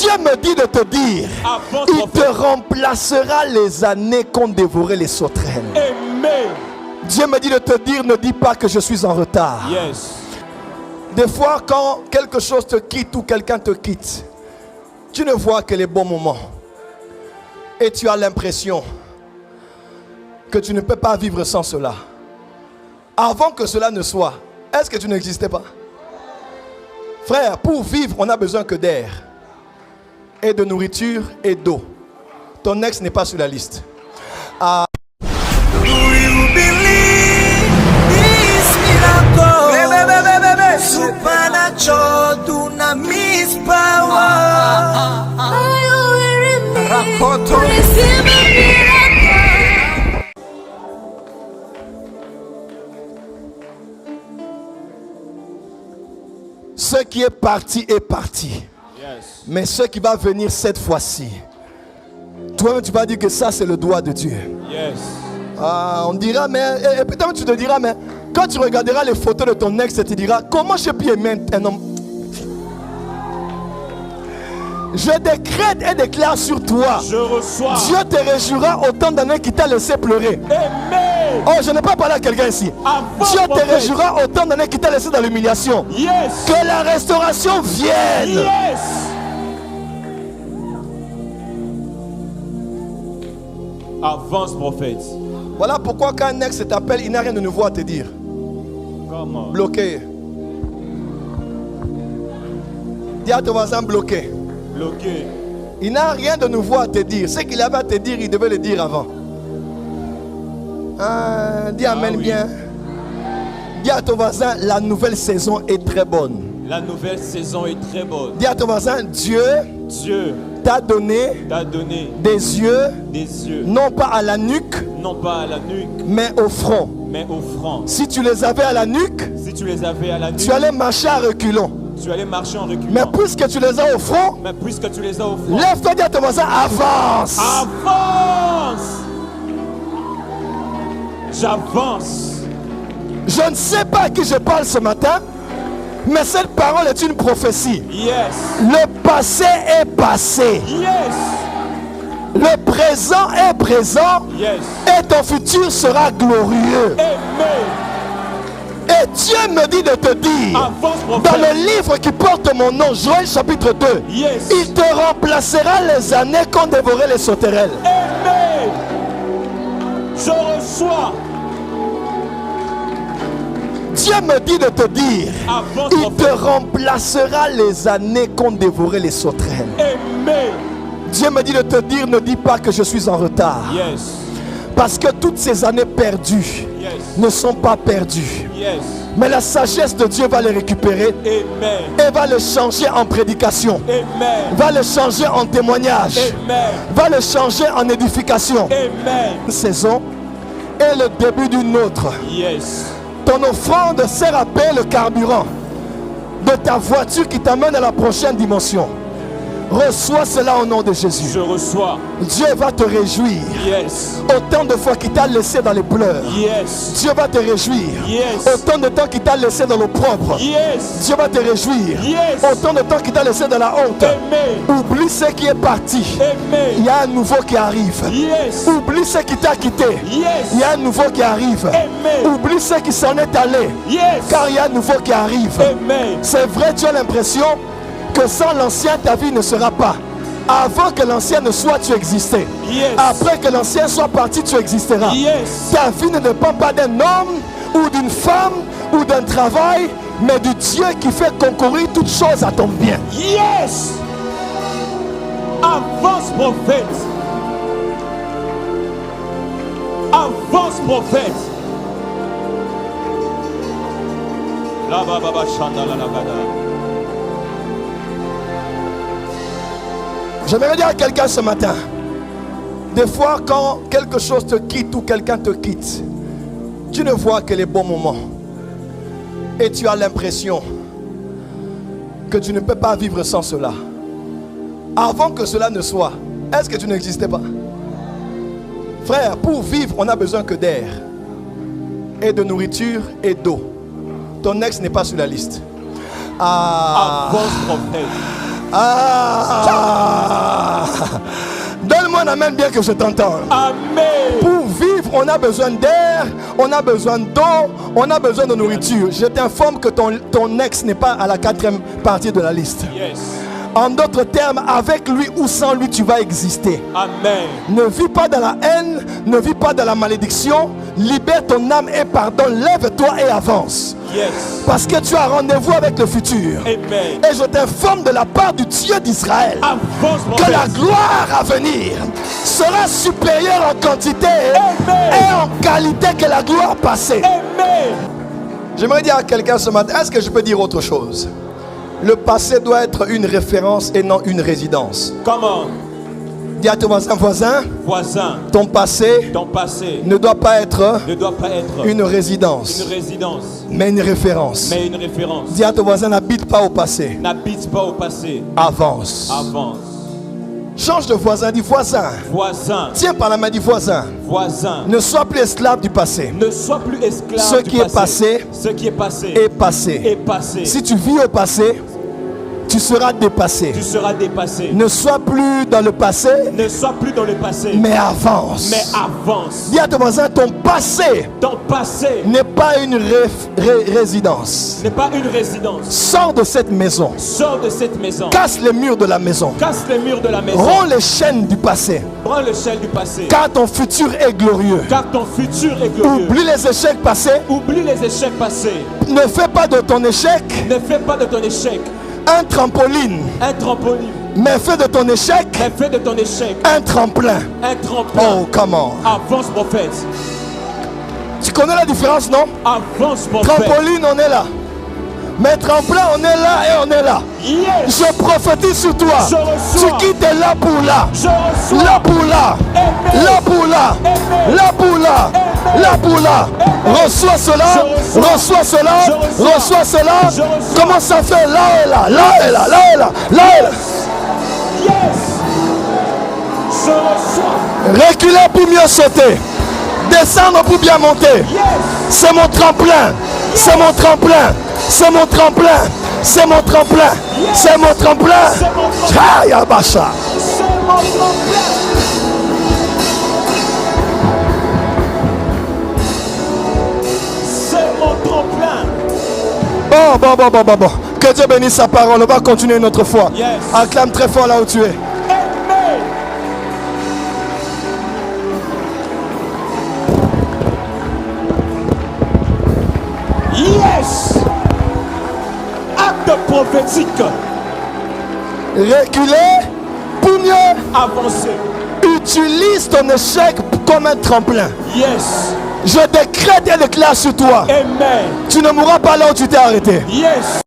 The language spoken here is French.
Dieu me dit de te dire, il te remplacera les années qu'ont dévoré les sauterelles. Amen. Dieu me dit de te dire, ne dis pas que je suis en retard. Yes. Des fois, quand quelque chose te quitte ou quelqu'un te quitte, tu ne vois que les bons moments. Et tu as l'impression que tu ne peux pas vivre sans cela. Avant que cela ne soit, est-ce que tu n'existais pas? Frère, pour vivre, on n'a besoin que d'air, et de nourriture et d'eau. Ton ex n'est pas sur la liste. Supernatural dunamis power. Ce qui est parti est parti. Yes. Mais ce qui va venir cette fois-ci, toi-même tu vas dire que ça c'est le doigt de Dieu. Yes. On dira, mais et peut-être tu te diras, mais quand tu regarderas les photos de ton ex, tu te diras, comment je peux aimer un homme? Je décrète et déclare sur toi. Je reçois. Dieu te réjouira autant d'années qu'il t'a laissé pleurer. Amen. Oh, je n'ai pas parlé à quelqu'un ici. Dieu te réjouira autant d'années qu'il t'a laissé dans l'humiliation. Yes. Que la restauration vienne. Yes. Avance, prophète. Voilà pourquoi quand un ex t'appelle, il n'a rien de nouveau à te dire. Comment? Bloqué. Dis à ton voisin bloqué. Bloqué. Il n'a rien de nouveau à te dire. Ce qu'il avait à te dire, il devait le dire avant. Dis amen oui. bien. Dis à ton voisin, la nouvelle saison est très bonne. La nouvelle saison est très bonne. Dis à ton voisin, Dieu t'a donné des yeux, non pas à la nuque, mais au front. Si tu les avais à la nuque, tu allais marcher à reculons. Mais puisque tu les as au front, lève-toi, dis à ton voisin, avance. Avance. J'avance. Je ne sais pas à qui je parle ce matin, mais cette parole est une prophétie. Yes. Le passé est passé. Yes. Le présent est présent. Yes. Et ton futur sera glorieux. Amen. Et Dieu me dit de te dire, avance, dans le livre qui porte mon nom, Joël chapitre 2, yes. il te remplacera les années qu'ont dévoré les sauterelles. Amen. Je reçois. Dieu me dit de te dire, il te remplacera les années qu'ont dévoré les sauterelles. Amen. Dieu me dit de te dire, ne dis pas que je suis en retard. Yes. Parce que toutes ces années perdues ne sont pas perdues. Yes. Mais la sagesse de Dieu va les récupérer. Amen. Et va les changer en prédication. Amen. Va les changer en témoignage. Amen. Va les changer en édification. Amen. Une saison est le début d'une autre. Yes. Ton offrande sert à payer le carburant de ta voiture qui t'amène à la prochaine dimension. Reçois cela au nom de Jésus. Je reçois. Dieu va te réjouir. Yes. Autant de fois qu'il t'a laissé dans les pleurs. Yes. Dieu va te réjouir. Yes. Autant de temps qu'il t'a laissé dans l'opprobre. Yes. Dieu va te réjouir. Yes. Autant de temps qu'il t'a laissé dans la honte. Amen. Oublie ce qui est parti. Amen. Il y a un nouveau qui arrive. Yes. Oublie ce qui t'a quitté. Yes. Il y a un nouveau qui arrive. Amen. Oublie ce qui s'en est allé. Yes. Car il y a un nouveau qui arrive. Amen. C'est vrai, tu as l'impression que sans l'ancien, ta vie ne sera pas. Avant que l'ancien ne soit, tu existais. Yes. Après que l'ancien soit parti, tu existeras. Yes. Ta vie ne dépend pas d'un homme ou d'une femme ou d'un travail, mais du Dieu qui fait concourir toutes choses à ton bien. Yes. Avance, prophète. Avance, prophète. La baba chanda la gada. J'aimerais dire à quelqu'un ce matin, des fois quand quelque chose te quitte ou quelqu'un te quitte, tu ne vois que les bons moments. Et tu as l'impression que tu ne peux pas vivre sans cela. Avant que cela ne soit, est-ce que tu n'existais pas? Frère, pour vivre, on n'a besoin que d'air, et de nourriture et d'eau. Ton ex n'est pas sur la liste. Avance, prophète. Ah! Donne-moi un amen bien que je t'entende. Amen. Pour vivre, on a besoin d'air, on a besoin d'eau, on a besoin de nourriture. Je t'informe que ton ex n'est pas à la 4e partie de la liste. Yes. En d'autres termes, avec lui ou sans lui, tu vas exister. Amen. Ne vis pas dans la haine, ne vis pas dans la malédiction. Libère ton âme et pardonne. Lève-toi et avance. Yes. Parce que tu as rendez-vous avec le futur. Amen. Et je t'informe de la part du Dieu d'Israël Avance, que prophète. la gloire à venir sera supérieure en quantité Amen. et en qualité que la gloire passée. Amen. J'aimerais dire à quelqu'un ce matin, est-ce que je peux dire autre chose? Le passé doit être une référence et non une résidence. Comment? Dis à ton voisin, Voisin, ton passé ton passé ne doit pas être ne doit pas être une résidence, une résidence, mais une référence. mais une référence. Dis à ton voisin, n'habite pas au passé, N'habite pas au passé. avance. Avance. Change de voisin, dis voisin. Voisin, Tiens par la main, dis voisin. voisin. Ne sois plus esclave du passé. Ne sois plus esclave Ce du qui est passé Ce qui est passé est passé. est passé. Si tu vis au passé, tu seras dépassé. Tu seras dépassé. Ne sois plus dans le passé, Ne sois plus dans le passé, mais avance. mais avance. Dis à ton voisin, ton passé Ton passé n'est pas une résidence. n'est pas une résidence. Sors de cette maison. Sors de cette maison. Casse les murs de la maison. Casse les murs de la maison. Romps les chaînes du passé. Prends l'échelle du passé. Car ton futur est glorieux. Car ton futur est glorieux. Oublie les échecs passés. Oublie les échecs passés. Ne fais pas de ton échec Ne fais pas de ton échec un trampoline, un trampoline, mais fais de ton échec mais fais de ton échec un tremplin. un tremplin. Oh, comment? Avance, prophète. Tu connais la différence, non? Avance, prophète. Trampoline, on est là. Mais tremplin, on est là et on est là. Yes. Je prophétise sur toi. Je reçois. Tu quittes là pour là. Je reçois. Là pour là. Amen. Là pour là. Amen. Là pour là. Amen. Là pour là. Amen. Reçois cela. Je reçois. Reçois cela. Je reçois. Reçois cela. Je reçois. Comment ça fait? Là et là. Là et là. Là et là. Là et là. Yes. Je reçois. Reculer pour mieux sauter. Descendre pour bien monter. Yes. C'est mon tremplin. C'est mon tremplin. C'est mon tremplin. C'est mon tremplin. C'est mon tremplin. C'est mon tremplin. Aïe, Abacha. C'est mon tremplin. C'est mon tremplin. Bon. Que Dieu bénisse sa parole. On va continuer une autre fois. Yes. Acclame très fort là où tu es. Amen. Yes. Acte prophétique. Reculer pour mieux Avancer. utilise ton échec comme un tremplin. Yes. Je décrète et déclare sur toi. Amen. Tu ne mourras pas là où tu t'es arrêté. Yes.